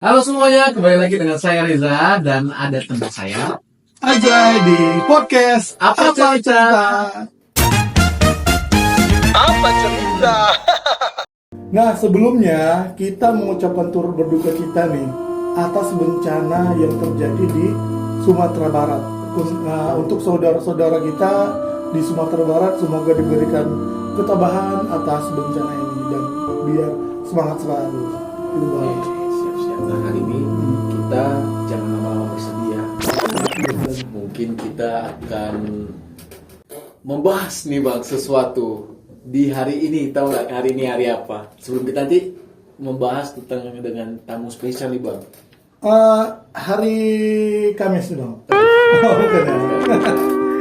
Halo semuanya, kembali lagi dengan saya Reza dan ada teman saya. Aja di podcast Apa cerita? Nah, sebelumnya kita mengucapkan turut berduka cita nih atas bencana yang terjadi di Sumatera Barat. Untuk saudara-saudara kita di Sumatera Barat, semoga diberikan ketabahan atas bencana ini dan biar semangat selalu. Itu baik. Siap-siap. Nah, hari ini kita jangan lama-lama bersedia. Mungkin kita akan membahas nih Bang sesuatu di hari ini. Tahu nggak hari ini hari apa? Sebelum kita nanti membahas tentang dengan tamu spesial nih Bang. Hari Kamis dong. Oh, bukan ya.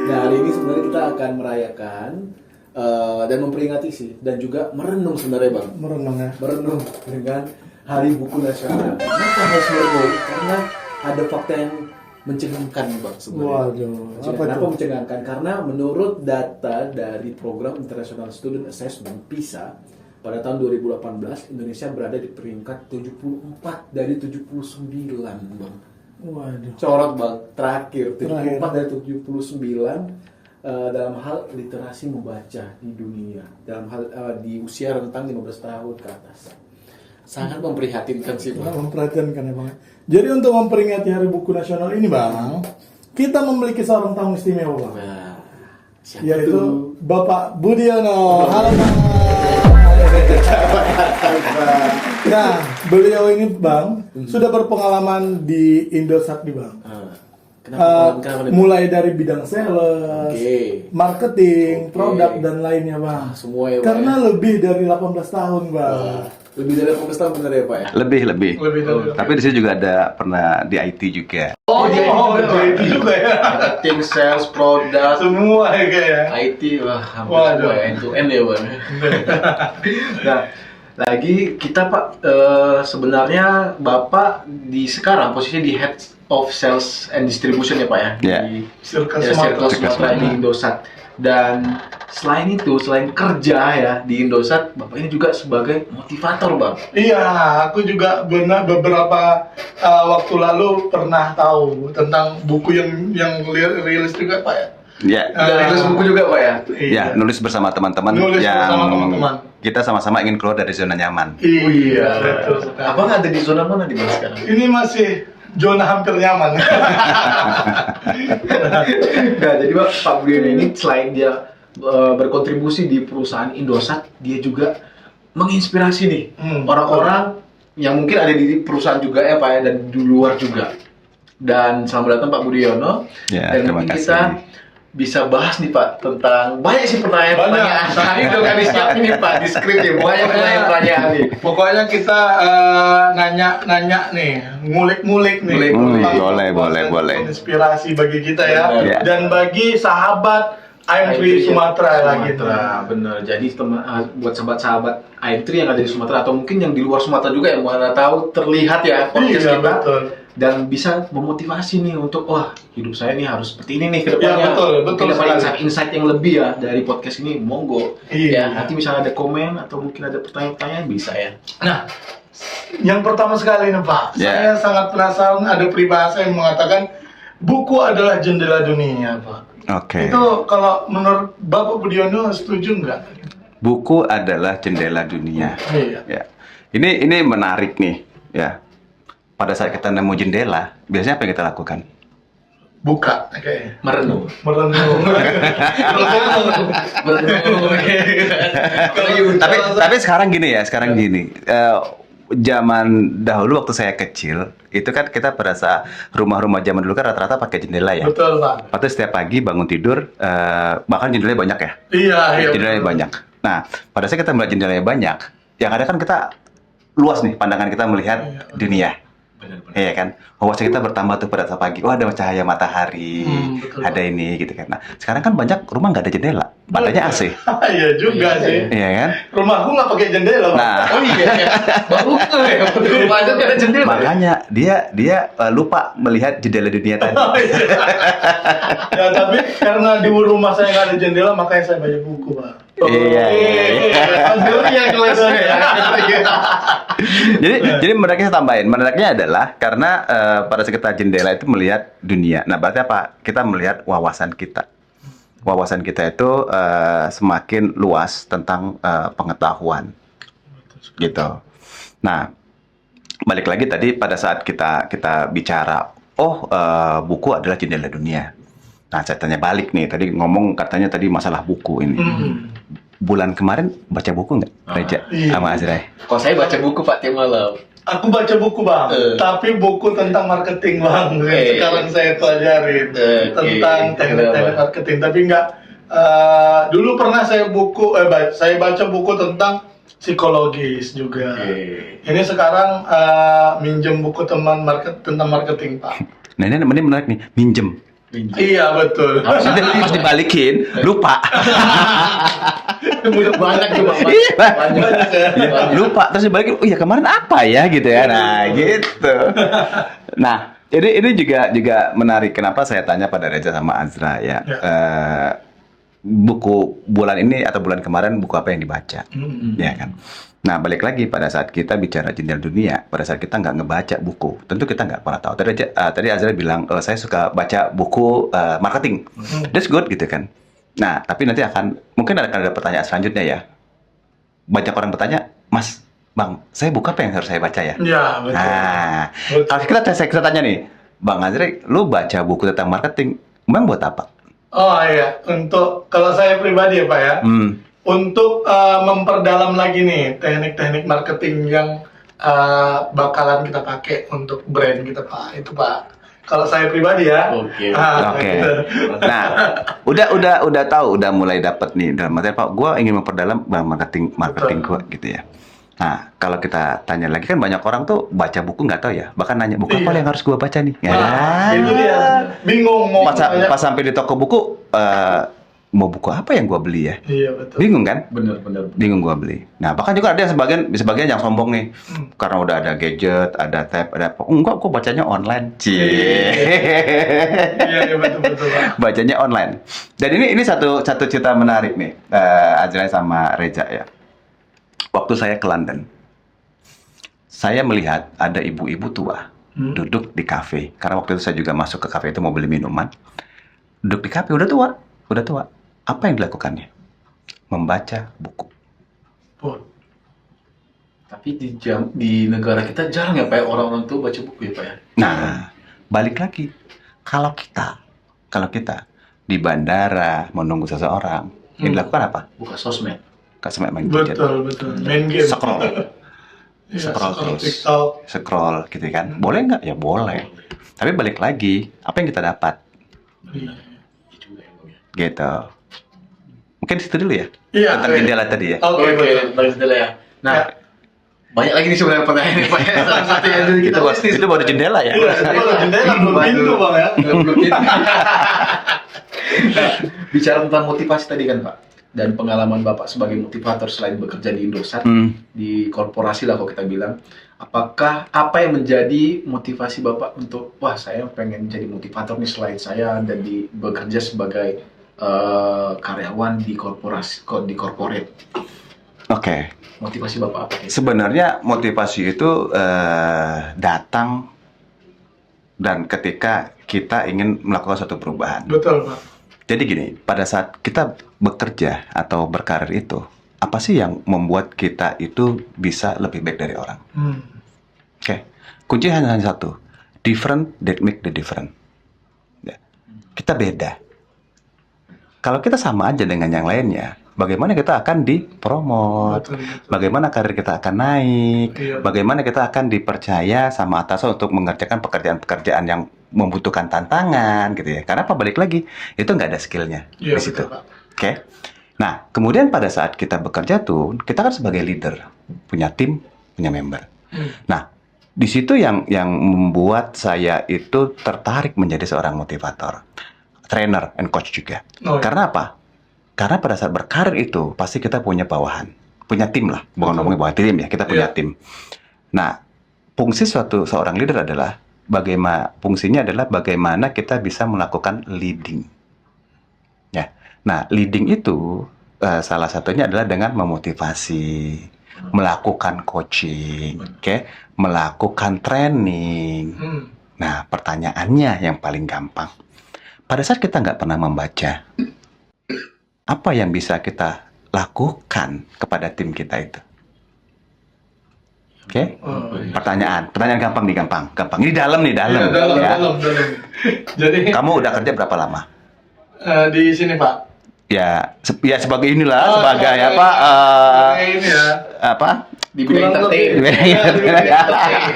Nah, hari ini sebenarnya kita akan merayakan dan memperingati sih dan juga merenung sebenarnya Bang. Merenung ya. Merenung dengan Hari Buku Nasional. Kenapa harus merenung? Karena ada fakta yang mencengangkan Bang sebenarnya. Waduh, apa Kenapa tuh? mencengangkan? Karena menurut data dari Program International Student Assessment PISA pada tahun 2018 Indonesia berada di peringkat 74 dari 79 Bang. Waduh. Corot Bang, terakhir 74 Terakhir. dari 79 dalam hal literasi membaca di dunia, dalam hal di usia rentang 15 tahun ke atas. Sangat memprihatinkan sih Sangat Bang. memperhatikan ya Bang. Jadi untuk memperingati Hari Buku Nasional ini Bang, kita memiliki seorang tamu istimewa Bang, Nah, siapa yaitu tuh? Bapak Budiono. Halo Bang. Nah, beliau ini Bang sudah berpengalaman di Indosat nih Bang. Kenapa nih, Bang? Mulai dari bidang sales, Oke. marketing, Oke. produk dan lainnya Bang. Semua ya Bang. Karena lebih dari 18 tahun Bang. Lebih dari 15 tahun benar ya Pak ya? Lebih. Lebih dari. Tapi di sini juga ada pernah di IT juga. Oh, itu juga ya. Marketing, sales, produk, Semua ya kayak. IT, wah hampir Waduh. semua ya, end to end ya Bang. Nah, lagi kita Pak, sebenarnya Bapak di sekarang posisinya di Head of Sales and Distribution ya Pak ya? Ya. Di Circle ya, Sumatera. Circle Sumatera di Indosat. Dan selain itu, selain kerja ya di Indosat, Bapak ini juga sebagai motivator Bang. Iya, aku juga benar beberapa waktu lalu pernah tahu tentang buku yang rilis juga Pak ya. Ya, Udah rilis buku juga Pak ya? ya nulis bersama teman-teman Nulis yang bersama teman-teman. kita sama-sama ingin keluar dari zona nyaman. Iya, betul sekali. Abang ada di zona mana di Bang sekarang? Ini masih zona hampir nyaman. Nah, jadi Pak Budiono ini selain dia berkontribusi di perusahaan Indosat, dia juga menginspirasi nih orang-orang yang mungkin ada di perusahaan juga ya Pak ya, dan di luar juga. Dan selamat datang Pak Budiono. Ya, Dan terima mungkin kasih. kita bisa bahas nih Pak tentang banyak sih pertanyaan-pertanyaan. Banyak. Nah, itu kami siapin nih Pak di skrip nih, banyak pertanyaan-pertanyaan nih. Pokoknya kita nanya nih, ngulik-ngulik nih. Ngulik-ngulik. Tentang Boleh. Inspirasi bagi kita ya. Benar. Dan bagi sahabat I'm3 Sumatera lagi. Bener. Jadi buat sahabat-sahabat I'm3 yang ada di Sumatera atau mungkin yang di luar Sumatera juga yang mana tahu terlihat ya podcast Iya, kita betul. dan bisa memotivasi nih untuk wah hidup saya nih harus seperti ini nih ke depannya. Iya, betul Mungkin dapat sekali. insight yang lebih ya dari podcast ini, monggo. Iya. Ya, nanti misalnya ada komen atau mungkin ada pertanyaan-pertanyaan bisa ya. Nah, yang pertama sekali nih Pak, Ya. saya sangat penasaran ada peribahasa yang mengatakan buku adalah jendela dunia Pak. Oke. Itu kalau menurut Bapak Budiono setuju nggak? Buku adalah jendela dunia. Iya. Ya. Ini menarik nih, ya. Pada saat kita nemu jendela, biasanya apa yang kita lakukan? Buka kayaknya. Merenung. Merenung. Tapi sekarang gini ya, gini. Zaman dahulu waktu saya kecil, itu kan kita berasa rumah-rumah zaman dulu kan rata-rata pakai jendela ya. Betul Pak. Atau setiap pagi bangun tidur, bahkan jendelanya banyak ya. Iya. Jendelanya betul. banyak. Nah, pada saat kita melihat jendelanya banyak, yang ada kan kita luas nih pandangan kita melihat Iya. dunia. Benar-benar. Iya kan, wawasan kita bertambah tuh pada saat pagi. Oh, ada cahaya matahari, Betul. ada ini gitu kan. Nah, sekarang kan banyak rumah nggak ada jendela, adanya AC. Iya juga Iya, sih. Iya kan? Rumahku nggak pakai jendela Pak. Nah, Oh iya, baru ya. Rumah aja nggak ada jendela. makanya dia lupa melihat jendela dunia tadi. Oh, iya. Ya tapi karena di rumah saya nggak ada jendela makanya saya baca buku Pak. Iya. Hasilnya kelasnya ya. Jadi menariknya saya tambahin. Menariknya adalah karena pada saat kita jendela itu melihat dunia. Nah, berarti apa? Kita melihat wawasan kita. Wawasan kita itu semakin luas tentang pengetahuan, gitu. Nah, balik lagi tadi pada saat kita bicara, buku adalah jendela dunia. Nah, saya tanya balik nih. Tadi ngomong katanya tadi masalah buku ini. Bulan kemarin baca buku nggak, Reja sama Azrai? Kalau saya baca buku Pak tiap malam. Aku baca buku bang, tapi buku tentang marketing bang. Sekarang saya pelajarin tentang teknik-teknik marketing. Tapi nggak. Dulu pernah saya baca buku tentang psikologis juga. Ini sekarang minjem buku tentang marketing pak. Nah, ini menarik nih, minjem. Iya betul. Pas dibalikin, lupa. Banyak juga Pak. Iya. Banyak ya. Lupa, terus dibalikin, oh ya kemarin apa ya gitu ya. Nah, gitu. Nah, ini juga menarik. Kenapa saya tanya pada Reza sama Azra ya. Buku bulan ini atau bulan kemarin buku apa yang dibaca, ya kan? Nah, balik lagi pada saat kita bicara jendela dunia, pada saat kita nggak ngebaca buku, tentu kita nggak pernah tahu. Tadi Azra bilang, saya suka baca buku marketing, that's good gitu kan. Nah, tapi nanti mungkin akan ada pertanyaan selanjutnya ya. Banyak orang bertanya, Mas, Bang, saya buku apa yang harus saya baca ya? Iya betul. Nah, Betul. kalau kita tanya nih, Bang Azra, lu baca buku tentang marketing, Bang buat apa? Oh iya, kalau saya pribadi ya Pak ya, untuk memperdalam lagi nih teknik-teknik marketing yang bakalan kita pakai untuk brand kita Pak, itu Pak. Kalau saya pribadi ya. Oke. Oke. Gitu. Nah, udah tahu, udah mulai dapat nih dalam materi Pak. Gua ingin memperdalam marketing gua gitu ya. Nah, kalau kita tanya lagi kan banyak orang tuh baca buku nggak tahu ya. Bahkan nanya buku apa yang harus gua baca nih. Nah, itu dia. Bingung mau Pas sampai di toko buku, mau buku apa yang gua beli ya? Iya betul. Bingung kan? Bener. Bingung gua beli. Nah, bahkan juga ada yang sebagian yang sombong nih. Karena udah ada gadget, ada tab, ada apa. Enggak, gua bacanya online. Iya betul Pak. Bacanya online. Dan ini satu cerita menarik nih, Azrai sama Reja ya. Waktu saya ke London, saya melihat ada ibu-ibu tua duduk di kafe. Karena waktu itu saya juga masuk ke kafe itu mau beli minuman. Duduk di kafe, udah tua. Apa yang dilakukannya? Membaca buku. Tapi di negara kita jarang ya Pak orang-orang tuh baca buku ya Pak ya. Nah, balik lagi. Kalau kita di bandara menunggu seseorang, yang dilakukan apa? Buka sosmed. Kasih main gadget. Betul. Main game. Scroll Iya, terus. TikTok. Scroll gitu kan. Boleh nggak? Ya boleh. Tapi balik lagi, apa yang kita dapat? Iya. Gitu. Mungkin situ dulu ya. Iya. Tentang jendela tadi ya. Oke, betul. Bagus dulu ya. Nah, Ya. banyak lagi nih sebenarnya pertanyaan nih Pak. Salah satu yang dulu kita bahas nih. Itu baru jendela ya. Iya, itu baru jendela, belum pintu bang ya. Belum pintu. Nah, bicara tentang motivasi tadi kan Pak, dan pengalaman Bapak sebagai motivator selain bekerja di Indosat, di korporasi lah kalau kita bilang, apakah apa yang menjadi motivasi Bapak untuk, wah saya pengen jadi motivator nih selain saya dan bekerja sebagai karyawan di corporate. Oke. Motivasi Bapak apa? Sebenarnya motivasi itu datang dan ketika kita ingin melakukan suatu perubahan. Betul Pak. Jadi gini, pada saat kita bekerja atau berkarir itu, apa sih yang membuat kita itu bisa lebih baik dari orang? Oke. Kunci hanya satu, different that make the different. Ya. Kita beda. Kalau kita sama aja dengan yang lainnya, bagaimana kita akan dipromot, Betul. bagaimana karir kita akan naik, Iya. bagaimana kita akan dipercaya sama atasan untuk mengerjakan pekerjaan-pekerjaan yang membutuhkan tantangan gitu ya. Karena apa, balik lagi, itu nggak ada skillnya Iya, di situ. betul, Pak. Oke. Nah, kemudian pada saat kita bekerja tuh, kita kan sebagai leader, punya tim, punya member. Nah, di situ yang membuat saya itu tertarik menjadi seorang motivator, trainer and coach juga. Oh, iya. Karena apa? Karena pada saat berkarir itu pasti kita punya bawahan, punya tim lah. Bukan ngomongin bawahan tim ya, kita punya Iya. tim. Nah, fungsi seorang leader adalah fungsinya adalah bagaimana kita bisa melakukan leading. Ya. Nah, leading itu salah satunya adalah dengan memotivasi, melakukan coaching, oke, melakukan training. Nah, pertanyaannya yang paling gampang, pada saat kita nggak pernah membaca, apa yang bisa kita lakukan kepada tim kita itu? Oke, pertanyaan gampang nih, gampang. Ini dalam nih, dalam. Iya, dalam. Jadi Kamu udah kerja berapa lama? di sini Pak. Ya sebagai inilah, sebagai sebagai- apa? ini ya. Apa? Di bidang entertain.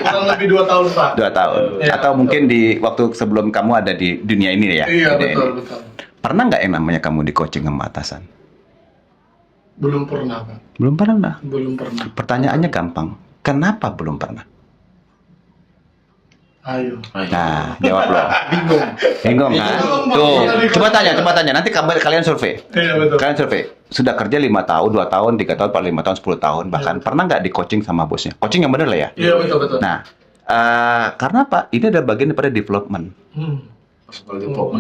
Kurang lebih 2 tahun Pak. 2 tahun. Iya, Atau mungkin di waktu sebelum kamu ada di dunia ini ya? Iya, Dunia betul, ini. betul. Pernah nggak yang namanya kamu di coaching sama atasan? Belum pernah Pak. Belum pernah. Belum pernah. Pertanyaannya gampang. Kenapa belum pernah? Ayo. Nah, jawab lo. Bingung. Bingung kan? Bingung, Bang. Tuh, Iya, coba tanya. Nanti kalian survei. Iya betul. Kalian survei. Sudah kerja 5 tahun, 2 tahun, 3 tahun, 4, 5 tahun, 10 tahun. Bahkan pernah nggak di coaching sama bosnya? Coaching yang bener lah ya? Iya betul. Nah, karena apa? Ini adalah bagian daripada development.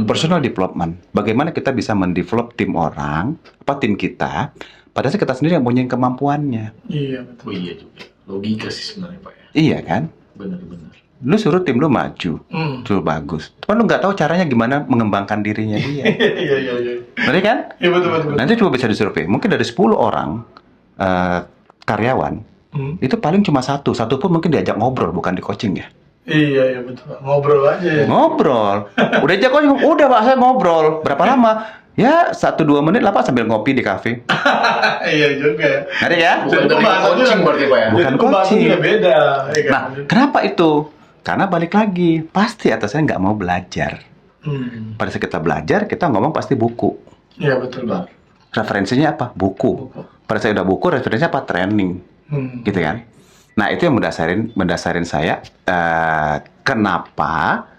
Personal development. Bagaimana kita bisa mendevelop tim orang, tim kita, padahal kita sendiri yang punya kemampuannya. Iya betul. Oh iya juga. Logika sih sebenarnya Pak ya. Iya kan? Benar-benar. Lu suruh tim lu maju, suruh bagus. Tapi lu nggak tahu caranya gimana mengembangkan dirinya dia. Iya. Bener kan? Iya betul. Nanti coba bisa disurvei. Mungkin dari 10 orang karyawan, itu paling cuma satu pun mungkin diajak ngobrol, bukan di coaching ya. Iya betul. Pak. Ngobrol aja ya. Ngobrol. Udah ajak coaching, udah Pak, saya ngobrol. Berapa lama? Ya 1-2 menit lah Pak, sambil ngopi di kafe. Iya juga. Ngerti ya? Bukan dari coaching berarti Pak ya. Bukan Jadi pembahasannya coaching. beda. Ya kan? Nah, kenapa itu? Karena balik lagi, pasti atasannya nggak mau belajar. Pada saat kita belajar, kita ngomong pasti buku. Iya betul Pak. Referensinya apa? Buku. Pada saat udah buku, referensinya apa? Training. Gitu kan? Nah, itu yang mendasarin saya kenapa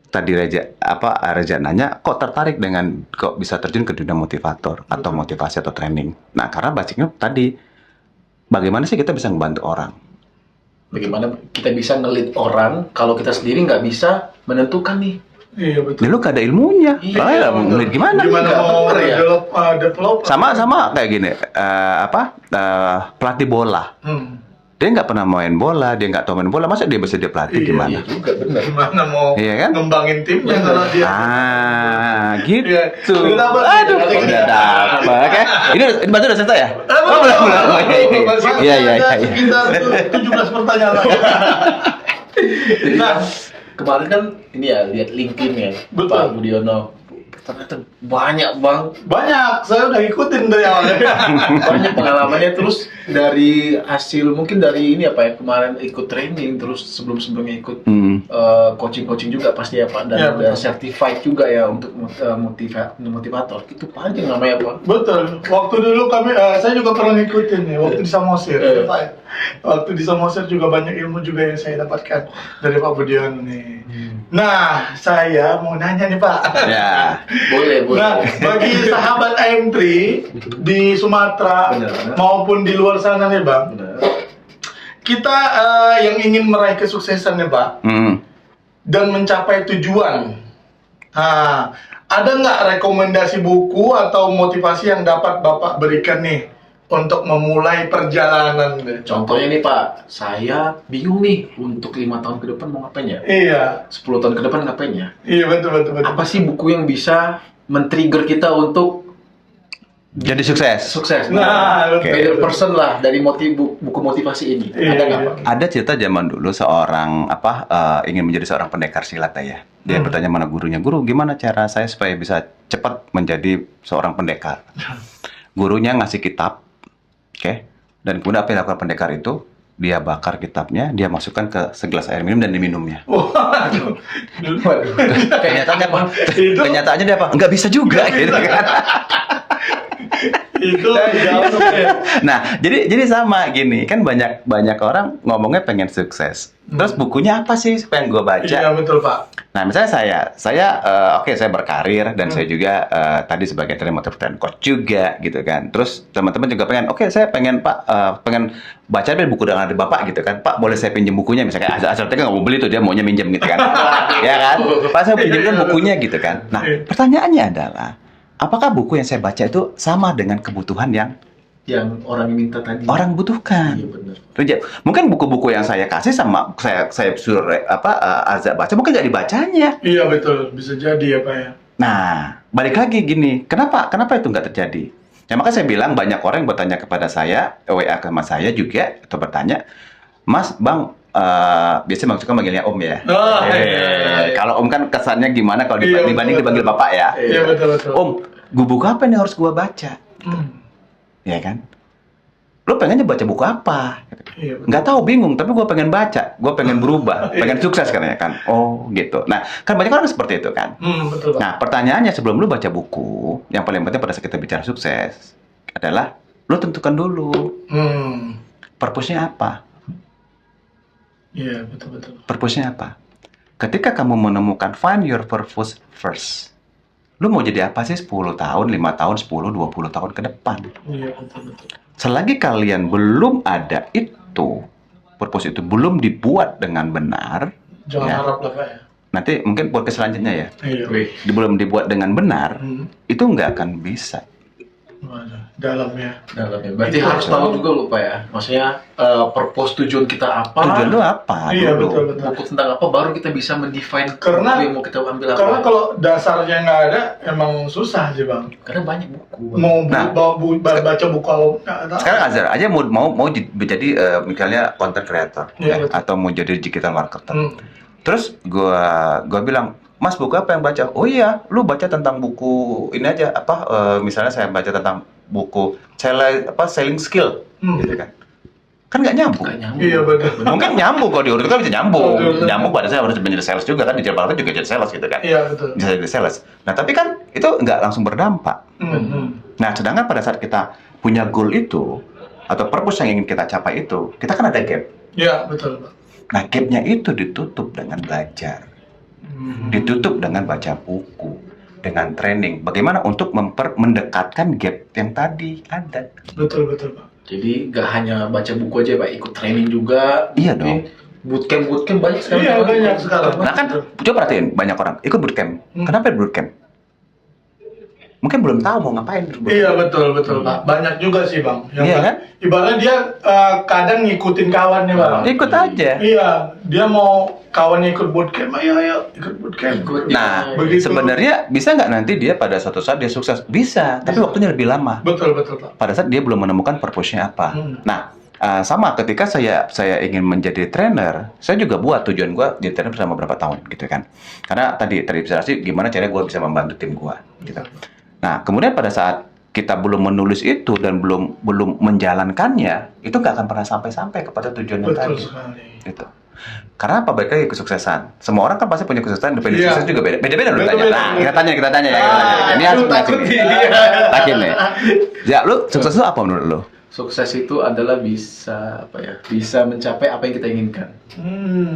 tadi Reja nanya kok tertarik dengan kok bisa terjun ke dunia motivator atau motivasi atau training. Nah, karena basicnya tadi bagaimana sih kita bisa membantu orang? Bagaimana kita bisa ngelit orang kalau kita sendiri nggak bisa menentukan nih. Iya betul. Ya, lu gak ada ilmunya. Iya, Ngeliat gimana? Gimana Nggak mau bener ya? develop? Sama kayak gini, pelatih bola. Dia nggak pernah main bola, dia nggak tahu main bola, masa dia bisa dia pelatih Iya, gimana? Iya juga benar. Gimana mau Iya kan? ngembangin timnya kalau dia? Gitu. Iya. Udah dapet. Aduh, udah dapat. Oke. Ini batu udah selesai ya? Oh, belum. Oh, iya. Sekitar 17 pertanyaan lagi. Nah, Kemarin kan ini ya lihat LinkedIn ya Betul. Pak Budiono. Ternyata banyak bang, banyak. Saya udah ikutin dari awalnya. banyak pengalamannya terus dari hasil mungkin dari ini apa ya kemarin ikut training terus sebelumnya ikut coaching juga pasti ya Pak dan Ya, udah betul. certified juga ya untuk motivator itu panjang namanya Pak. Betul. Waktu dulu saya juga pernah ngikutin ya. Waktu di Samosir, ya, Pak. Waktu di Samosir juga banyak ilmu juga yang saya dapatkan dari Pak Budiono nih. Nah, saya mau nanya nih Pak. Ya. Boleh. Nah, bagi sahabat AM3 di Sumatera Benar. maupun di luar sana nih Bang, Benar. kita yang ingin meraih kesuksesan nih Pak dan mencapai tujuan. Nah, ada nggak rekomendasi buku atau motivasi yang dapat Bapak berikan nih untuk memulai perjalanan? Contohnya nih Pak, saya bingung nih untuk 5 tahun ke depan mau ngapain ya? Iya, 10 tahun ke depan ngapain ya? iya betul. Apa sih buku yang bisa men-trigger kita untuk Jadi sukses. sukses? Nah, Oke. Better person lah dari buku motivasi ini. Iya, Ada nggak iya. Pak? Ada cerita zaman dulu seorang ingin menjadi seorang pendekar silat ya. Dia bertanya mana gurunya, "Guru, gimana cara saya supaya bisa cepat menjadi seorang pendekar?" Gurunya ngasih kitab. Oke. Dan kemudian apa yang dilakukan pendekar itu? Dia bakar kitabnya, dia masukkan ke segelas air minum dan diminumnya. Waduh. Kenyataannya apa? Itu- Kenyataannya dia apa? Nggak bisa juga gitu kan. Itu jauh ya. Nah, jadi sama gini, kan banyak orang ngomongnya pengen sukses. Terus bukunya apa sih pengen gue baca? Iya betul Pak. Nah, misalnya saya saya berkarir dan saya juga tadi sebagai trainer motivator coach juga gitu kan. Terus teman-teman juga pengen, saya pengen Pak pengen baca buku dari Bapak gitu kan. Pak, boleh saya pinjam bukunya misalkan asal nggak mau beli tuh dia maunya minjem gitu kan. Ya kan? Pak, saya pinjamkan bukunya gitu kan. Nah, pertanyaannya adalah apakah buku yang saya baca itu sama dengan kebutuhan yang Yang orang yang minta tadi. orang butuhkan? Iya benar. Mungkin buku-buku yang saya kasih sama saya suruh Azza baca mungkin nggak dibacanya. Iya betul, bisa jadi ya Pak ya. Nah, balik lagi gini, kenapa itu nggak terjadi? Ya makanya saya bilang banyak orang yang bertanya kepada saya, WA ke mas saya juga, atau bertanya, Mas, Bang, biasanya Bang suka manggilnya Om ya. Oh, iya. Kalau Om kan kesannya gimana kalau Iya, dibanding betul, dipanggil betul. Bapak ya. Iya betul. Om, buku apa nih harus gua baca? Ya kan? Lo pengennya baca buku apa? Iya, betul. Nggak tahu, bingung, tapi gue pengen baca, gue pengen berubah, pengen sukses kan ya kan? Oh gitu. Nah, kan banyak orang seperti itu kan. Betul Pak. Nah, pertanyaannya sebelum lu baca buku, yang paling penting pada saat kita bicara sukses adalah lu tentukan dulu purpose-nya apa. Iya betul. Purpose-nya apa? Ketika kamu menemukan find your purpose first. Lu mau jadi apa sih 10 tahun, 5 tahun, 10, 20 tahun ke depan? Iya betul. Selagi kalian belum ada itu, purpose itu belum dibuat dengan benar, Jangan ya, harap lah Pak ya. nanti mungkin podcast selanjutnya ya, Iya. Wih, belum dibuat dengan benar, itu nggak akan bisa. Waduh, dalamnya. dalamnya. Berarti Itu harus betul. tahu juga lu Pak ya. Maksudnya purpose tujuan kita apa? Tujuan lu apa Iya dulu? betul. Buku tentang apa baru kita bisa mendefine Karena- buku yang mau kita ambil apa. Karena kalau dasarnya nggak ada, emang susah sih Bang. Karena banyak buku. Bang. Mau Nah, baca buku awam nggak tahu. Sekarang Azhar aja mau jadi misalnya content creator Iya, ya, betul. atau mau jadi digital marketer. Hmm. Terus gua bilang, Mas, buku apa yang baca? Oh iya, lu baca tentang buku ini aja misalnya saya baca tentang buku selling skill gitu kan. Kan nggak nyambung. Nggak nyambung. Iya betul. Mungkin nyambung kalau diurut kan bisa nyambung. Betul. Nyambung pada saya harus menjadi sales juga kan, di Jakarta juga jadi sales gitu kan. Iya betul. Bisa jadi sales. Nah, tapi kan itu nggak langsung berdampak. Nah, sedangkan pada saat kita punya goal itu atau purpose yang ingin kita capai itu, kita kan ada gap. Iya betul Pak. Nah, gapnya itu ditutup dengan belajar, ditutup dengan baca buku, dengan training. Bagaimana untuk mendekatkan gap yang tadi ada. Betul Pak. Jadi nggak hanya baca buku aja Pak, ikut training juga. Iya mungkin bootcamp banyak sekarang. Iya, Pak. banyak sekarang. Nah kan, coba perhatiin banyak orang ikut bootcamp. Kenapa bootcamp? Mungkin belum tahu mau ngapain. Iya betul Pak. Banyak juga sih Bang. Iya kan? Ibaratnya dia kadang ngikutin kawannya Bang. Ikut aja. Iya, dia mau kawannya ikut bootcamp, ayo ikut bootcamp. Ikut. Nah, Begitu. sebenarnya bisa nggak nanti dia pada suatu saat dia sukses? Bisa, tapi Bisa. waktunya lebih lama. Betul Pak. Pada saat dia belum menemukan purpose-nya apa. Nah, sama ketika saya ingin menjadi trainer, saya juga buat tujuan gue jadi trainer selama berapa tahun gitu kan. Karena tadi terinspirasi gimana caranya gue bisa membantu tim gue gitu. Nah, kemudian pada saat kita belum menulis itu dan belum menjalankannya, itu nggak akan pernah sampai kepada tujuan yang Betul tadi. sekali. Gitu. Karena apa? Balik lagi kesuksesan. Semua orang kan pasti punya kesuksesan, definisi Iya. sukses juga beda-beda loh Beda-beda. tanya. Nah, kita tanya ya. Kita tanya. Ini harus takut nih. nih. Takin nih. Ya, lu sukses itu apa menurut lu? Sukses itu adalah bisa bisa mencapai apa yang kita inginkan.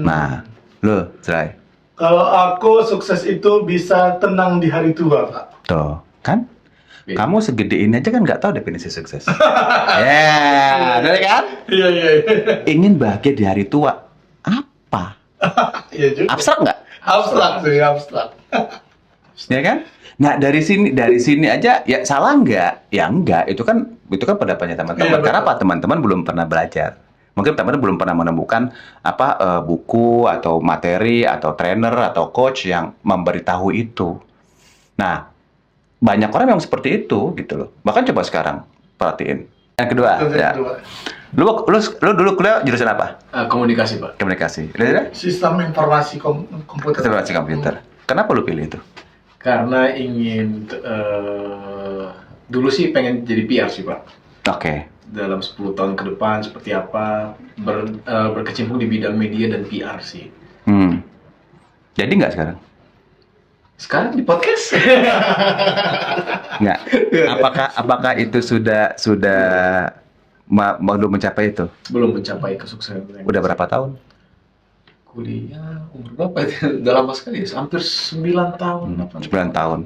Nah, lu, Zrai. Kalau aku sukses itu bisa tenang di hari tua Pak. Tuh, kan? Beda. Kamu segede ini aja kan nggak tahu definisi sukses. Ya, bener kan? Iya. Ingin bahagia di hari tua. Apa? Iya juga. Abstrak nggak? Abstrak. Ya kan? Nah, dari sini aja ya salah nggak? Ya enggak. Itu kan pendapatnya teman-teman. Iya, Karena betul. apa? Teman-teman belum pernah belajar. Mungkin teman-teman belum pernah menemukan buku atau materi atau trainer atau coach yang memberitahu itu. Nah, banyak orang yang seperti itu gitu loh. Bahkan coba sekarang perhatiin. Yang kedua, ya. Lu dulu kuliah jurusan apa? Komunikasi Pak. Komunikasi. Lihat Sistem informasi komputer. Informasi komputer. Kenapa lu pilih itu? Karena ingin dulu sih pengen jadi PR sih Pak. Oke. Dalam 10 tahun ke depan seperti apa berkecimpung di bidang media dan PR sih. Jadi nggak sekarang? Sekarang di podcast. Nggak. Apakah itu sudah belum mencapai itu? Belum mencapai kesuksesan. Udah berapa tahun? Kuliah umur berapa itu? Udah lama sekali ya, hampir 9 tahun. 9 tahun.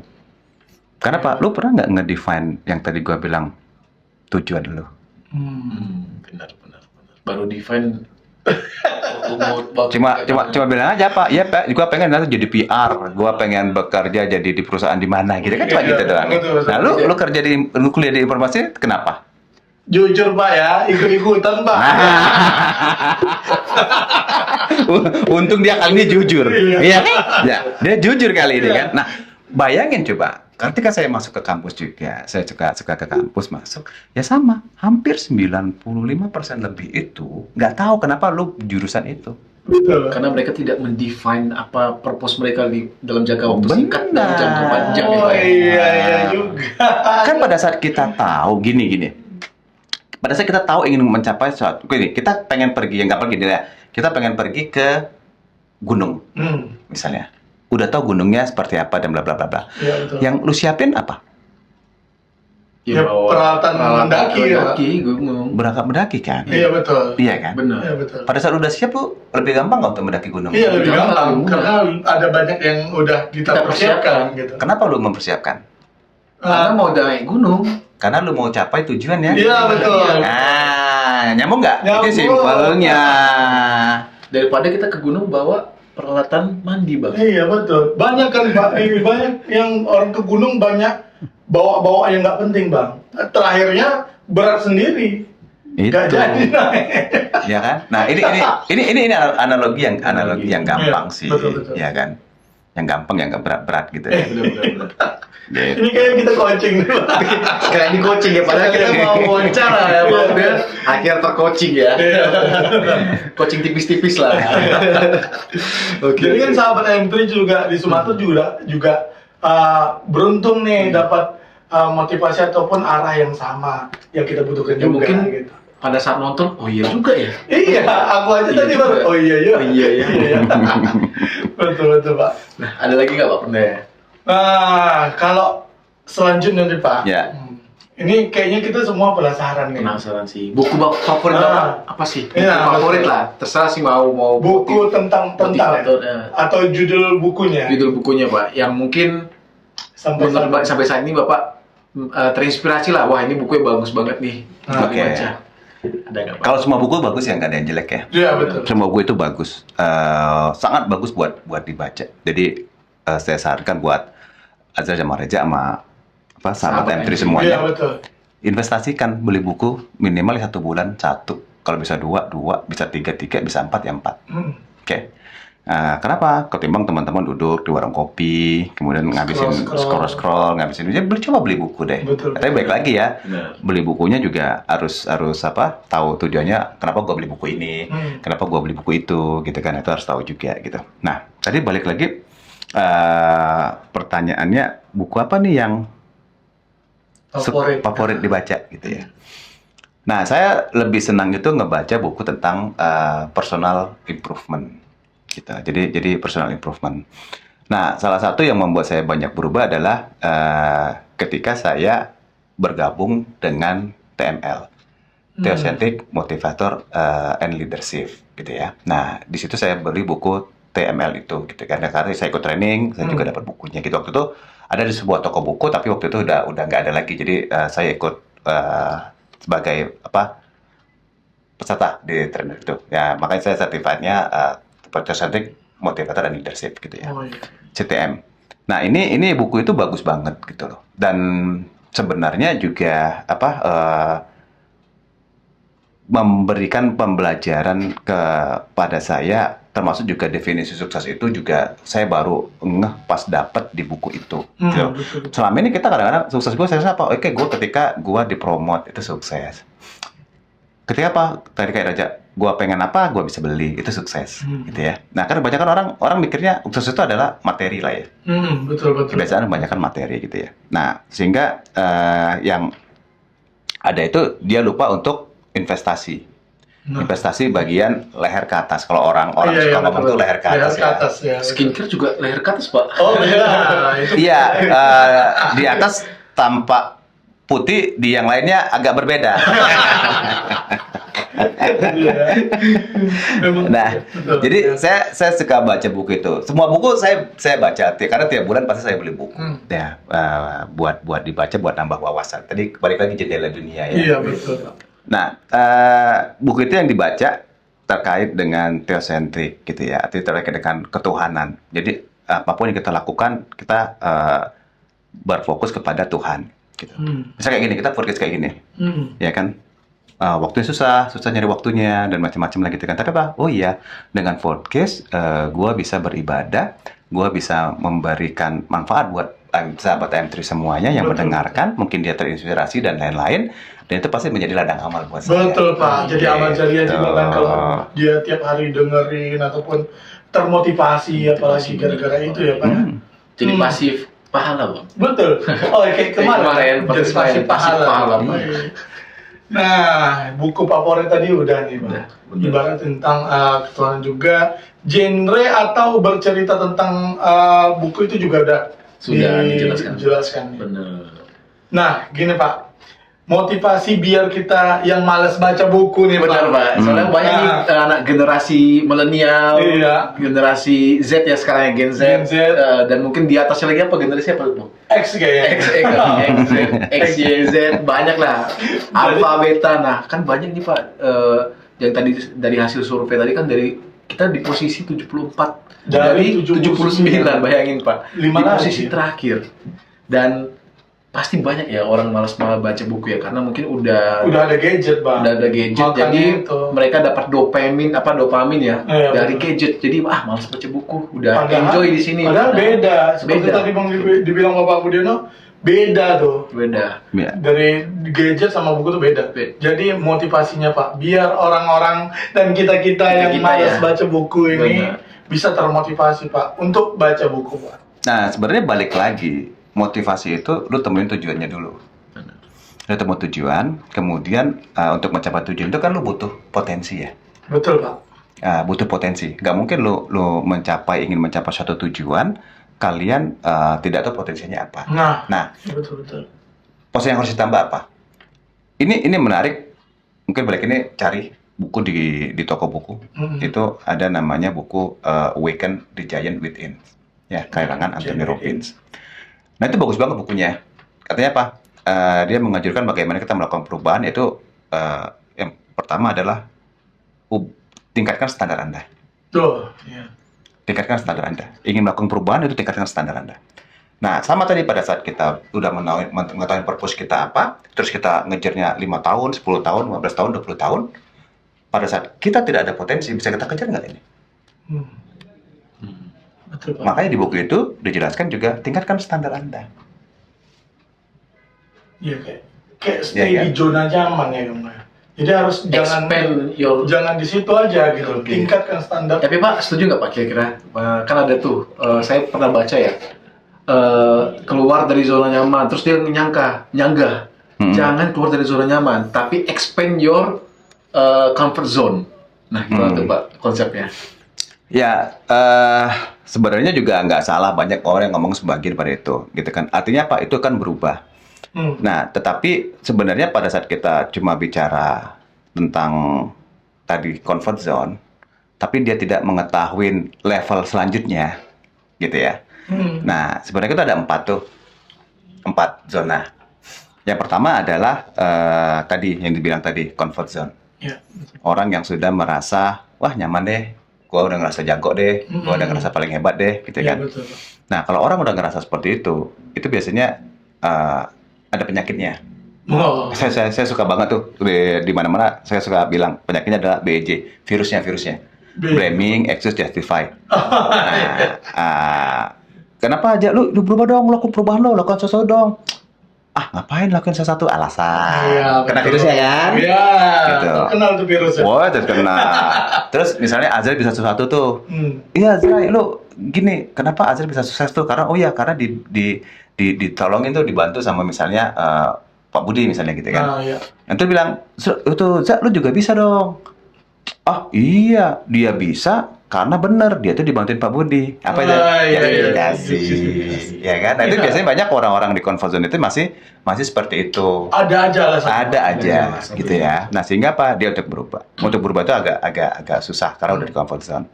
Kenapa? Lu pernah nggak nge-define yang tadi gua bilang tujuan lu? Benar. Baru define Cuma bilang aja Pak, ya Pak, gua pengen nanti jadi PR, gua pengen bekerja jadi di perusahaan di mana gitu kan, cuma Iya, gitu doang. betul. Nah, lu kerja lu kuliah di informasi kenapa? Jujur Pak ya, ikut-ikutan Pak. Untung dia kali ini jujur. Iya. Iya kan? Ya, dia jujur kali ini kan. Nah, bayangin coba, ketika saya masuk ke kampus juga, saya suka ke kampus masuk, ya sama, hampir 95% lebih itu nggak tahu kenapa lu jurusan itu. Betul. Karena mereka tidak mendefine apa purpose mereka di dalam jangka waktu Benar. singkat dan jangka panjang. Oh ya, Pak. iya juga. Kan pada saat kita tahu gini, pada saat kita tahu ingin mencapai sesuatu, gini, kita pengen pergi, yang nggak pergi ya, kita pengen pergi ke gunung, misalnya, udah tahu gunungnya seperti apa dan bla bla bla bla. Iya betul. Yang lu siapin apa? Ya, bawa peralatan mendaki ya, Pak. gunung. Berangkat mendaki kan? Iya betul. Iya kan? Benar. Iya betul. Pada saat udah siap lu lebih gampang nggak untuk mendaki gunung? Iya lebih gampang Gampang. karena ada banyak yang udah kita Kita persiapkan gitu. Kenapa lu mempersiapkan? Karena mau naik gunung. Karena lu mau capai tujuan ya? Iya betul. Nah, nyambung nggak? Nyambung. Itu simpelnya. Daripada kita ke gunung bawa peralatan mandi, Bang. Iya betul. Banyak kan Pak, banyak yang orang ke gunung banyak bawa-bawa yang nggak penting Bang. Terakhirnya berat sendiri. Itu. Nggak jadi naik. Ya kan? Nah, ini analogi yang gampang Iya, sih, betul. ya kan? Yang gampang, yang nggak berat-berat gitu ya. Benar-benar. Gitu. Ini kayak kita coaching nih Pak. Kayak di coaching ya, padahal kita mau wawancara ya, Bang. Akhirnya tercoaching ya. Coaching tipis-tipis lah. Jadi kan sahabat M3 juga di Sumatera juga beruntung nih dapat motivasi ataupun arah yang sama yang kita butuhkan Ya, juga mungkin gitu. pada saat nonton, oh iya juga ya. Iya, aku aja Iya tadi juga. baru. Oh iya iya. Oh iya, iya. Betul Pak. Nah, ada lagi nggak Pak Pernah? Nah, kalau selanjutnya nih Pak. Ya. Ini kayaknya kita semua penasaran nih. Penasaran sih. Buku favorit Bapak apa sih? Buku Iya, favorit betul. lah. Terserah sih mau Buku tentang ya? motivator, ya. Atau judul bukunya. Judul bukunya Pak, yang mungkin Sampai menurut sampai saat ini Bapak terinspirasi lah. Wah, ini bukunya bagus banget nih. Nah, Untuk oke. dibaca. Ada nggak Pak? Kalau semua buku bagus ya, nggak ada yang jelek ya. Iya betul. Semua buku itu bagus, sangat bagus buat dibaca. Jadi saya sarankan buat Azhar sama Reza sama sahabat M3 Iya semuanya, betul. investasikan, beli buku minimal 1 bulan 1. Kalau bisa 2, bisa 3, bisa 4 ya 4. Oke. Kenapa? Ketimbang teman-teman duduk di warung kopi, kemudian ngabisin scroll, ngabisin, ya coba beli buku deh. Betul. Tapi baik lagi ya, Benar. beli bukunya juga harus tahu tujuannya, kenapa gua beli buku ini, kenapa gua beli buku itu, gitu kan, itu harus tahu juga gitu. Nah, tadi balik lagi, pertanyaannya, buku apa nih yang favorit dibaca gitu ya? Nah, saya lebih senang itu ngebaca buku tentang personal improvement gitu. Jadi personal improvement. Nah, salah satu yang membuat saya banyak berubah adalah ketika saya bergabung dengan TML, Theocentric Motivator and Leadership gitu ya. Nah, di situ saya beli buku TML itu gitu kan. Karena saya ikut training, saya juga dapat bukunya gitu. Waktu itu ada di sebuah toko buku, tapi waktu itu udah nggak ada lagi. Jadi saya ikut sebagai peserta di trainer itu. Ya, makanya saya sertifikatnya Theocentric Motivator and Leadership gitu ya. Oh, iya. CTM. Nah, ini buku itu bagus banget gitu loh. Dan sebenarnya juga memberikan pembelajaran kepada saya, termasuk juga definisi sukses itu juga saya baru ngeh pas dapet di buku itu. Gitu. Betul. Selama ini kita kadang-kadang sukses gue saya apa? Oke, gue ketika gue dipromot itu sukses. Ketika apa? Tadi kayak Raja, gue pengen apa, gue bisa beli, itu sukses, gitu ya. Nah, kan kebanyakan orang mikirnya sukses itu adalah materi lah ya. Betul. Kebiasaan kebanyakan materi gitu ya. Nah, sehingga yang ada itu dia lupa untuk investasi. Investasi bagian leher ke atas. Kalau orang suka ngomong tuh leher ke atas. Ya. Skincare juga leher ke atas Pak. Oh iya. Itu Iya, di atas tampak putih, di yang lainnya agak berbeda. memang Nah, betul. jadi saya suka baca buku itu. Semua buku saya baca, karena tiap bulan pasti saya beli buku. Ya, buat dibaca, buat nambah wawasan. Tadi balik lagi jendela dunia ya. Iya betul. Nah, buku itu yang dibaca terkait dengan teosentrik gitu ya, artinya terkait dengan ketuhanan. Jadi apapun yang kita lakukan, kita berfokus kepada Tuhan. Gitu. Misalnya kayak gini, kita fokus kayak gini, ya kan? Waktunya susah nyari waktunya dan macam-macam lagi gitu kan. Tapi apa? Oh iya, dengan podcast, gue bisa beribadah, gue bisa memberikan manfaat buat sahabat M3 semuanya yang mendengarkan, mungkin dia terinspirasi dan lain-lain. Dan itu pasti menjadi ladang amal buat saya. Betul Pak, jadi amal jariah juga kan kalau dia tiap hari dengerin ataupun termotivasi apalagi gara-gara itu ya Pak. Jadi pasif pahala, Bang. Betul. Oh kayak kemarin jadi pasif pahala. Bang. Nah, buku favorit tadi udah nih Pak. Ibarat tentang ketuhanan juga, genre atau bercerita tentang buku itu juga udah Sudah dijelaskan. Bener. Nah, gini Pak. Motivasi biar kita yang malas baca buku nih Benar, Pak. Soalnya banyak nih anak generasi milenial, generasi Z ya sekarang ya, Gen Z. Dan mungkin di atasnya lagi apa generasi apa, Bang? X kayaknya. X, Y, Z, banyak lah. Alpha, beta. Nah, kan banyak nih, Pak. Yang tadi dari hasil survei tadi kan dari kita di posisi 74 dari 79, bayangin, Pak. Di posisi terakhir. Dan pasti banyak ya orang malas baca buku ya karena mungkin udah ada gadget, Bang. Udah ada gadget. Makanya jadi mereka dapat dopamin ya dari gadget. Jadi malas baca buku, udah enjoy di sini. Padahal beda. Seperti tadi Bang dibilang Bapak Budiono, beda tuh. Beda. Dari gadget sama buku tuh beda. Jadi motivasinya Pak, biar orang-orang dan kita-kita yang malas baca buku ini bisa termotivasi Pak untuk baca buku Pak. Nah, sebenarnya balik lagi. Motivasi itu lu temuin tujuannya dulu. Lu temu tujuan, kemudian untuk mencapai tujuan itu kan lu butuh potensi ya. Betul Pak. Butuh potensi. Gak mungkin lu ingin mencapai suatu tujuan, kalian tidak tahu potensinya apa. Nah, betul. pos yang harus ditambah apa? Ini menarik. Mungkin balik ini cari buku di toko buku. Itu ada namanya buku Awaken the Giant Within. Ya, karangan Anthony Robbins. Nah itu bagus banget bukunya. Katanya apa? Dia mengajarkan bagaimana kita melakukan perubahan. Yaitu yang pertama adalah tingkatkan standar Anda. Tingkatkan standar Anda. Ingin melakukan perubahan itu tingkatkan standar Anda. Nah sama tadi pada saat kita udah mengetahui purpose kita apa, terus kita ngejarnya 5 tahun, 10 tahun, 15 tahun, 20 tahun. Pada saat kita tidak ada potensi, bisa kita kejar nggak ini? Betul, makanya di buku itu dijelaskan juga tingkatkan standar Anda. Iya kayak stay di zona nyaman ya Bang. Jadi harus jangan di situ aja gitu. Tingkatkan standar. Tapi Pak setuju nggak Pak kira-kira? Kan ada tuh saya pernah baca ya keluar dari zona nyaman, terus dia nyanggah. Jangan keluar dari zona nyaman, tapi expand your comfort zone. Nah gimana tuh Pak konsepnya? Ya, sebenarnya juga nggak salah banyak orang yang ngomong sebagian pada itu, gitu kan. Artinya apa? Itu kan berubah. Nah, tetapi sebenarnya pada saat kita cuma bicara tentang tadi comfort zone, tapi dia tidak mengetahui level selanjutnya, gitu ya. Nah, sebenarnya kita ada 4 zona. Yang pertama adalah tadi yang dibilang tadi comfort zone. Orang yang sudah merasa wah nyaman deh. Gue udah ngerasa jago deh, gue udah ngerasa paling hebat deh, gitu kan. Betul. Nah, kalau orang udah ngerasa seperti itu biasanya ada penyakitnya. Saya suka banget tuh di mana-mana. Saya suka bilang penyakitnya adalah BEJ, virusnya. Blaming, excuse, justify. Kenapa aja lu berubah dong, lakukan perubahan lo, lakukan sesuatu dong. Ngapain lakukan sesuatu alasan? Kena virusnya kan? Iya. Gitu. Kenal tuh virusnya. Wah, terkenal. Terus misalnya Azrael bisa sesuatu tuh. Iya, Azrael, lu gini, kenapa Azrael bisa sukses tuh? Karena karena ditolongin tuh, dibantu sama misalnya Pak Budi misalnya gitu kan. Iya. Nanti bilang, Zak, lu juga bisa dong. Iya, dia bisa karena benar dia tuh dibantuin Pak Budi. Apa itu? Ya kan? Nah, itu biasanya banyak orang-orang di comfort zone itu masih seperti itu. Ada aja gitu ya. Nah, sehingga apa? Dia untuk berubah. Untuk berubah itu agak susah karena udah di comfort zone.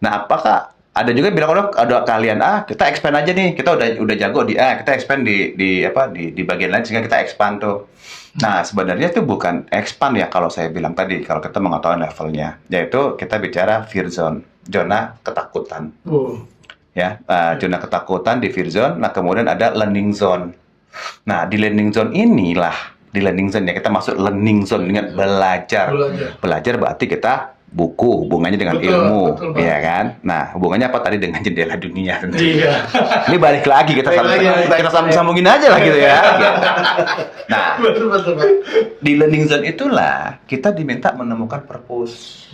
Nah, apakah ada juga bilang orang ada kalian kita expand aja nih. Kita udah jago kita expand di bagian lain sehingga kita expand tuh. Nah, sebenarnya itu bukan expand ya kalau saya bilang tadi, kalau kita mengetahui levelnya, yaitu kita bicara fear zone, zona ketakutan. Oh. Ya, zona ketakutan di fear zone. Nah, kemudian ada learning zone. Nah, di learning zone inilah, di learning zone ya kita masuk learning zone dengan belajar. Belajar berarti kita buku, hubungannya dengan Betul, ilmu, betul, Pak. ya kan? Nah, hubungannya apa tadi dengan jendela dunia? Iya. Ini balik lagi kita kita sambung-sambungin aja lah gitu ya. Nah, Betul, Pak. di learning zone itulah kita diminta menemukan purpose.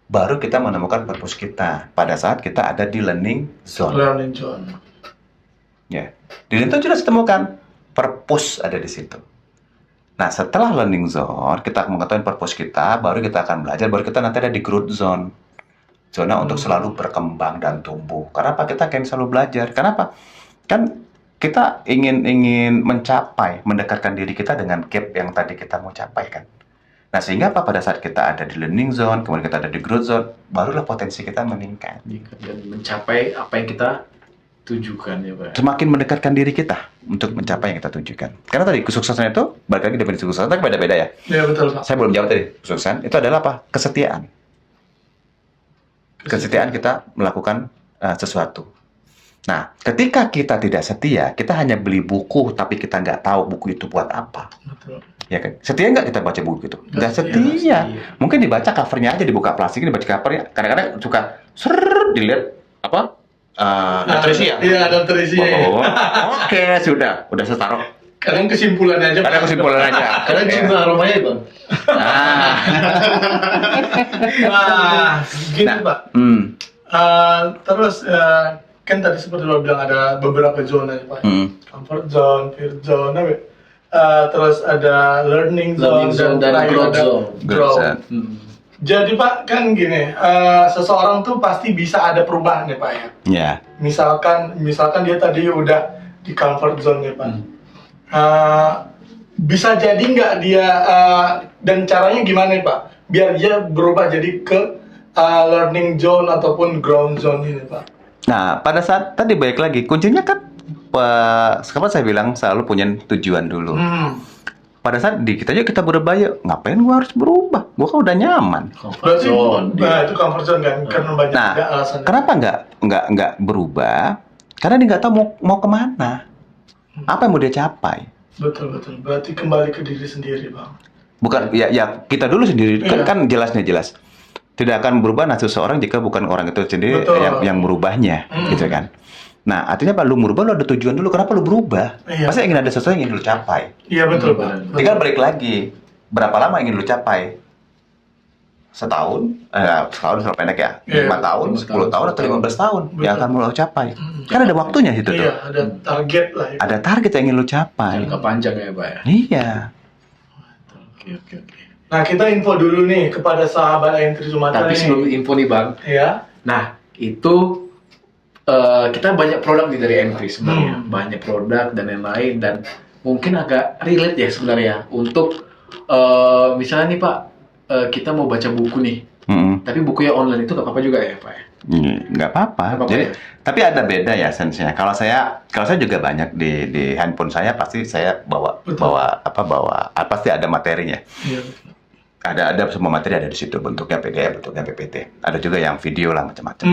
Baru kita menemukan purpose kita pada saat kita ada di learning zone. Learning zone. Ya, di learning zone sudah ditemukan purpose ada di situ. Nah, setelah learning zone, kita mengetahui purpose kita, baru kita akan belajar, baru kita nanti ada di growth zone. Zona untuk selalu berkembang dan tumbuh. Kenapa kita akan selalu belajar? Kenapa? Kan kita ingin mencapai, mendekatkan diri kita dengan gap yang tadi kita mau capai kan. Nah, sehingga apa pada saat kita ada di learning zone, kemudian kita ada di growth zone, barulah potensi kita meningkat. Dan mencapai apa yang kita tujukan ya Pak. Semakin mendekatkan diri kita untuk mencapai yang kita tujukan. Karena tadi kesuksesan itu, balik lagi definisi kesuksesan itu beda-beda ya. Iya, betul, Pak. Saya belum jawab tadi. Kesuksesan itu adalah apa? Kesetiaan. Kesetiaan kita melakukan sesuatu. Nah, ketika kita tidak setia, kita hanya beli buku, tapi kita nggak tahu buku itu buat apa. Betul. Ya kan? Setia nggak kita baca buku itu? Nggak setia, setia. Mungkin dibaca covernya aja, dibuka plastiknya, dibaca covernya. Kadang-kadang suka dilihat apa? Ada terisi ya? Iya, ada terisi. Oke, sudah saya taruh. Kadang kesimpulannya aja. Ada kesimpulan aja. Kadang cium aromanya Bang. Nah, Nah, gini Nah, Pak. Terus kan tadi seperti lo bilang ada beberapa zona ya Pak. Comfort zone, fear zone, terus ada learning zone, dan terakhir growth ada zone. growth. Good. Jadi Pak kan gini, seseorang tuh pasti bisa ada perubahan ya Pak ya. Ya. Misalkan dia tadi udah di comfort zone ya Pak. Bisa jadi nggak dia dan caranya gimana ya Pak? Biar dia berubah jadi ke learning zone ataupun ground zone ini Pak. Nah, pada saat tadi balik lagi, kuncinya kan sekarang saya bilang selalu punya tujuan dulu. Pada saat kita berubah, yuk, ngapain gua harus berubah? Gua kan udah nyaman. Berarti itu comfort zone kan, karena banyak Nah, alasan. kenapa nggak berubah? Karena dia nggak tahu mau kemana. Apa yang mau dia capai? Betul. Berarti kembali ke diri sendiri Bang. Bukan, ya kita dulu sendiri. Iya. Kan jelas. Tidak akan berubah nafsu seseorang jika bukan orang itu sendiri yang merubahnya, gitu kan. Nah, artinya apa? Lu merubah, lu ada tujuan dulu. Kenapa lu berubah? Iya. Pasti ingin ada sesuatu yang ingin lu capai. Iya betul Pak. Tinggal balik lagi. Berapa lama ingin lu capai? Setahun? Setahun terlalu pendek ya. 5 tahun, 10 tahun, atau 15 tahun yang akan lu capai. Kan ada waktunya situ tuh. Iya, ada target lah. Ya. Ada target yang ingin lu capai. Jangka panjang ya Pak ya. Iya. Oke. Nah, kita info dulu nih kepada sahabat Entry Sumatera Tapi nih. sebelum info nih Bang. Ya. Nah, itu kita banyak produk nih dari Entry sebenarnya. Banyak produk dan lain-lain, dan mungkin agak relate ya sebenarnya untuk misalnya nih Pak, kita mau baca buku nih. Tapi bukunya online itu nggak apa-apa juga ya Pak ya? Nggak apa-apa. Jadi, tapi ada beda ya sense-nya. Kalau saya juga banyak di handphone saya, pasti saya bawa pasti ada materinya. Iya. Ada semua materi ada di situ, bentuknya PDF, bentuknya PPT. Ada juga yang video lah macam-macam.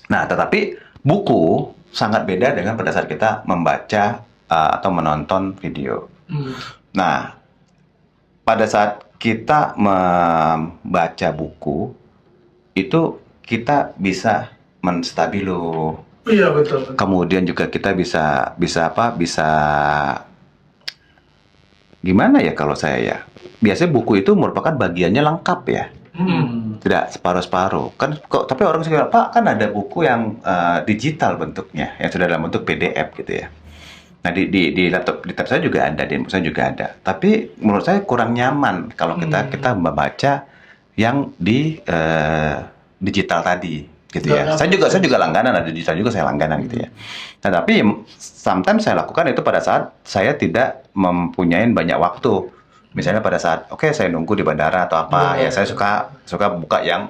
Nah, tetapi buku sangat beda dengan pada saat kita membaca atau menonton video. Nah, pada saat kita membaca buku itu kita bisa menstabilo. Iya betul. Kemudian juga kita bisa gimana ya kalau saya ya? Biasanya buku itu merupakan bagiannya lengkap ya. Tidak separuh-separuh. Kan tapi orang sekarang, Pak, kan ada buku yang digital bentuknya, yang sudah dalam bentuk PDF gitu ya. Nah, di laptop saya juga ada, di handphone saya juga ada. Tapi menurut saya kurang nyaman kalau kita membaca yang di digital tadi gitu ya. Saya juga langganan, ada digital juga saya langganan gitu ya. Nah, tapi sometimes saya lakukan itu pada saat saya tidak mempunyai banyak waktu Misalnya pada saat saya nunggu di bandara atau apa ya saya suka buka yang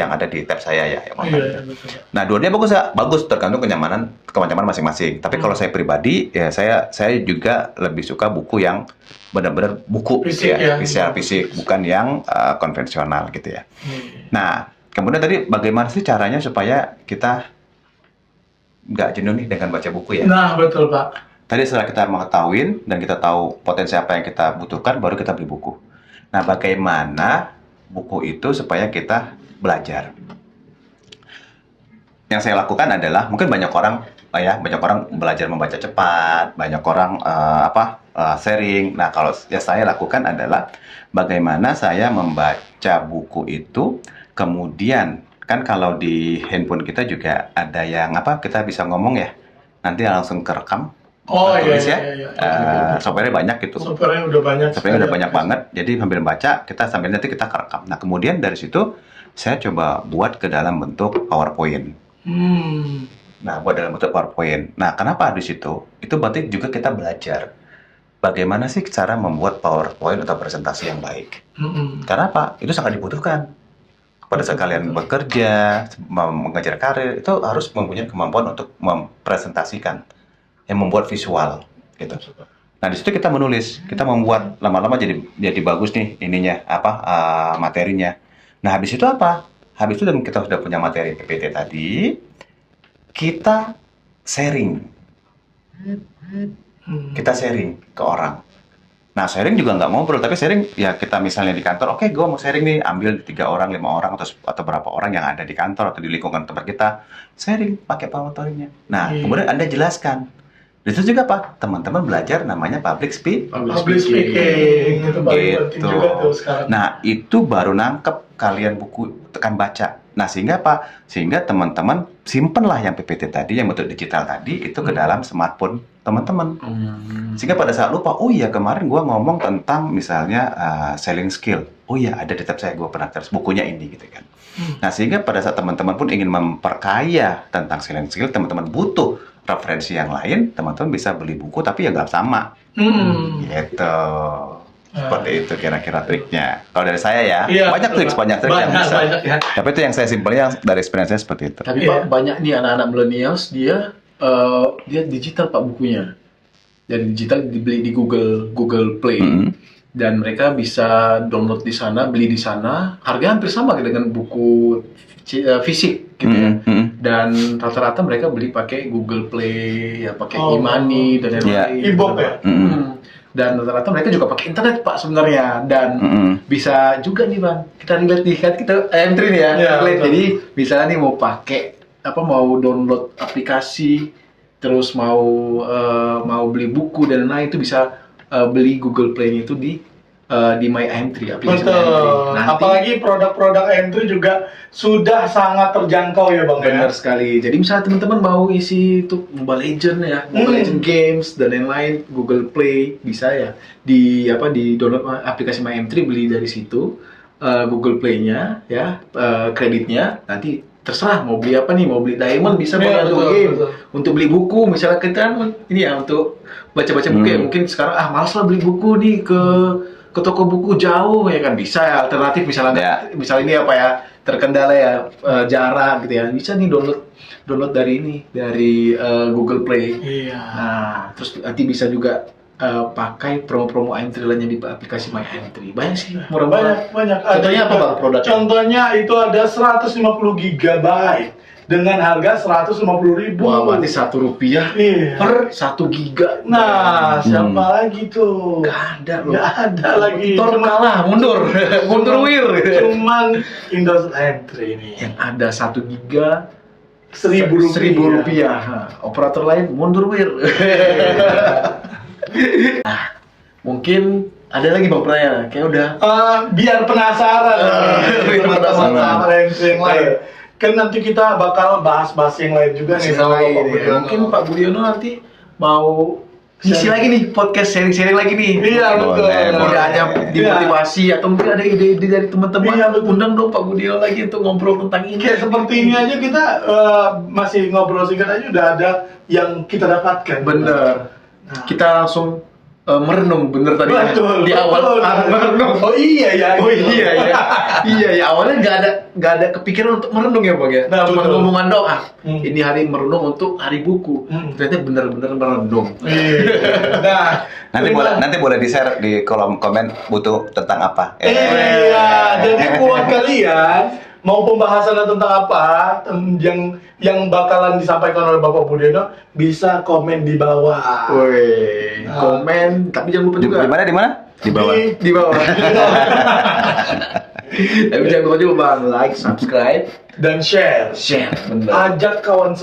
ada di tab saya ya yang online. Iya, betul. Nah, dua-duanya bagus ya, bagus tergantung kenyamanan masing-masing. Tapi kalau saya pribadi ya saya juga lebih suka buku yang benar-benar buku Fisik ya, ya. fisik, bukan yang konvensional gitu ya. Iya. Nah, kemudian tadi bagaimana sih caranya supaya kita nggak jenuh nih dengan baca buku ya? Nah, betul Pak. Tadi setelah kita mengetahui dan kita tahu potensi apa yang kita butuhkan, baru kita beli buku. Nah, bagaimana buku itu supaya kita belajar? Yang saya lakukan adalah, mungkin banyak orang belajar membaca cepat, banyak orang sharing. Nah, kalau yang saya lakukan adalah bagaimana saya membaca buku itu, kemudian kan kalau di handphone kita juga ada yang kita bisa ngomong ya, nanti langsung kerekam. Oh iya, Tulis ya. Software Software banyak gitu. Software udah banyak. Software udah banyak banget. Jadi sambil baca, nanti kita kerekam. Nah, kemudian dari situ saya coba buat ke dalam bentuk PowerPoint. Nah, buat dalam bentuk PowerPoint. Nah, kenapa di situ? Itu berarti juga kita belajar bagaimana sih cara membuat PowerPoint atau presentasi yang baik. Karena apa? Itu sangat dibutuhkan. Pada saat kalian bekerja, mengejar karir, itu harus mempunyai kemampuan untuk mempresentasikan, yang membuat visual gitu. Nah, di situ kita menulis, kita membuat lama-lama jadi bagus nih ininya materinya. Nah, habis itu apa? Habis itu kita sudah punya materi PPT tadi, kita sharing. Kita sharing ke orang. Nah, sharing juga nggak ngobrol, tapi sharing ya kita misalnya di kantor, oke, gue mau sharing nih, ambil 3 orang, 5 orang, atau berapa orang yang ada di kantor atau di lingkungan tempat kita, sharing pakai PowerPoint-nya. Nah, kemudian Anda jelaskan. Di situ juga Pak, teman-teman belajar namanya public speaking. Itu paling penting Gitu. juga tuh sekarang. Nah, itu baru nangkep kalian buku tekan baca. Nah, sehingga apa? Sehingga teman-teman simpenlah yang PPT tadi, yang bentuk digital tadi, itu ke dalam smartphone teman-teman. Sehingga pada saat lupa, oh iya kemarin gua ngomong tentang misalnya selling skill. Oh iya, ada di tab saya, gua pernah terus bukunya ini gitu kan. Nah, sehingga pada saat teman-teman pun ingin memperkaya tentang selling skill, teman-teman butuh referensi yang lain, teman-teman bisa beli buku tapi ya nggak sama. Gitu. Seperti itu kira-kira triknya. Kalau dari saya ya, Iya, banyak trik yang bisa. banyak ya. Tapi itu yang saya simpelnya dari experience saya seperti itu. Tapi Iya. Pak, banyak nih anak-anak millennials dia digital Pak bukunya. Dan digital dibeli di Google Play. Dan mereka bisa download di sana, beli di sana. Harganya hampir sama dengan buku fisik gitu ya. Dan rata-rata mereka beli pakai Google Play, ya pakai e-money dan lain-lain. E-book ya? Dan rata-rata mereka juga pakai internet Pak sebenarnya. Dan bisa juga nih Bang, kita relate nih kan kita entry nih ya. Iya, Relate. betul. Jadi misalnya nih mau pakai mau download aplikasi, terus mau beli buku dan lain-lain, itu bisa beli Google Play itu di My AM3 aplikasi My AM3. Betul. Nanti Apalagi produk-produk M3 juga sudah sangat terjangkau ya Bang benar ya. sekali. Jadi misalnya teman-teman mau isi itu Mobile Legend ya, Mobile Legend games dan lain-lain, Google Play bisa ya di download aplikasi My AM3, beli dari situ Google Play-nya ya, kreditnya nanti terserah mau beli apa nih, mau beli diamond bisa Iya, untuk betul, game, betul. untuk beli buku misalnya kita kan ini ya untuk baca-baca buku ya, mungkin sekarang malas lah beli buku nih ke toko buku jauh ya kan, bisa ya alternatif misalnya misalnya ini terkendala ya jarak gitu ya, bisa nih download dari Google Play. Iya. Nah terus nanti bisa juga pakai promo-promo AM3 lainnya di aplikasi My AM3. Banyak sih, murah-murah. Banyak. Contohnya apa Bang produknya? Contohnya itu ada 150 GB dengan harga 150.000. Wah, berarti Rp1 Iya. per 1 giga. Nah, siapa lagi tuh? Gak ada loh. Nggak ada lagi. Tor kalah, mundur. Mundur wir. Cuman Indosat M3 ini. Yang ada 1 giga Rp1.000. Rp1.000. Nah, operator lain mundur wir. Nah, mungkin ada lagi Bang pertanyaan. Kayak udah. Biar penasaran. Biar penasaran. Sama M3 yang lain. Kan nanti kita bakal bahas-bahas yang lain juga nih sama Pak Budiono. Mungkin Pak Budiono nanti mau isi lagi nih podcast sharing-sharing lagi nih. Iya, betul. Tidak hanya dimotivasi atau mungkin ada ide-ide dari teman-teman. Iya, betul. Undang dong Pak Budiono lagi untuk ngobrol tentang ini. Kayak seperti ini aja kita masih ngobrol singkat aja udah ada yang kita dapatkan. Bener. Nah. Kita langsung merenung bener tadi. Betul, Di awal betul. merenung. Oh iya ya. Oh iya ya, iya ya, awalnya nggak ada kepikiran untuk merenung ya bang ya. Nah, Cuma betul. ngomongan doang. Hmm. Ini hari merenung untuk hari buku. Ternyata bener-bener merenung. Iya. Nah, Nanti boleh di-share di kolom komen butuh tentang apa. Iya, jadi buat kalian mau pembahasan tentang apa yang bakalan disampaikan oleh Bapak Budiono bisa komen di bawah. Woi, komen, tapi jangan lupa juga Di mana? Di bawah. di bawah. Tapi jangan lupa juga bang, like, subscribe, Dan share. bener. Ajak kawan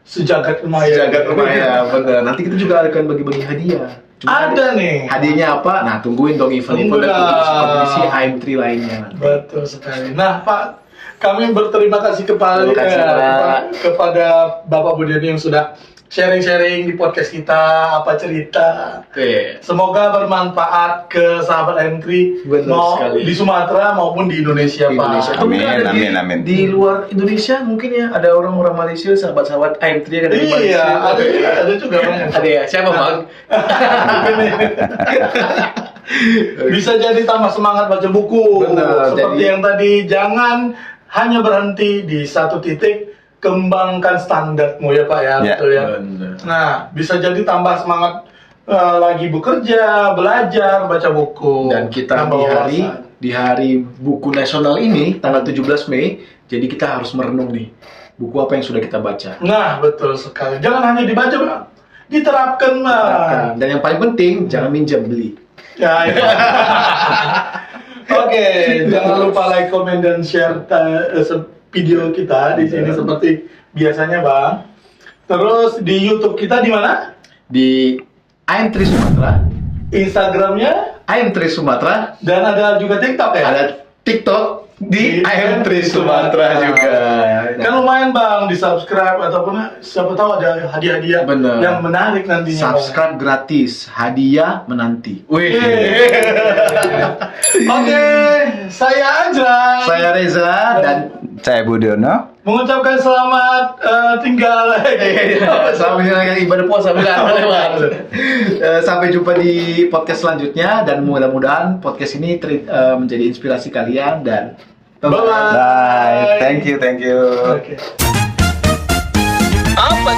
sejagat lumayan. Jaga lumayan, bener. Nanti kita juga akan bagi-bagi hadiah. Ada nih. Hadiahnya apa? Nah, tungguin dong event-event dan kompetisi AM3 lainnya. Betul sekali. Nah, Pak, kami berterima kasih kepada Terima kasih, Pak. kepada Bapak Budiono yang sudah sharing-sharing di podcast kita, apa cerita. Oke. Semoga bermanfaat ke sahabat AM3 Benar mau sekali. di Sumatera maupun di Indonesia, Di Indonesia. Pak. Atau mungkin ada Amin. di luar Indonesia mungkin ya ada orang-orang Malaysia, sahabat-sahabat AM3 yang ada di Malaysia. Iya, ada juga banyak. Ada ya? Siapa bang? Bisa jadi tambah semangat baca buku. Benar, Seperti jadi- yang tadi, jangan hanya berhenti di satu titik, kembangkan standarmu ya Pak ya, Ya, betul ya. benar. Nah, bisa jadi tambah semangat lagi bekerja, belajar, baca buku. Dan kita Tambah wawasan. di hari buku nasional ini tanggal 17 Mei, jadi kita harus merenung nih buku apa yang sudah kita baca. Nah, betul sekali. Jangan hanya dibaca, Bang. Diterapkan, Bang. Dan yang paling penting jangan minjem, beli. Ya, ya. Oke, jangan lupa like, comment, dan share video kita di sini seperti biasanya, Bang. Terus di YouTube kita di mana? Di AM3 Sumatera, Instagramnya, AM3 Sumatera, dan ada juga TikTok ya? ada TikTok di Di AM3 Sumatera juga. Kan lumayan Bang, di subscribe ataupun siapa tahu ada hadiah-hadiah Bener. yang menarik nantinya. Bang. Subscribe gratis, hadiah menanti. Wih. Oke, saya Ajran. Saya Reza dan Saya Budiono. Mengucapkan selamat tinggal. sampai dengan ibadah puasa bukan lewat. Sampai jumpa di podcast selanjutnya dan mudah-mudahan podcast ini menjadi inspirasi kalian dan Bye-bye. Bye. Thank you. Oke. Apa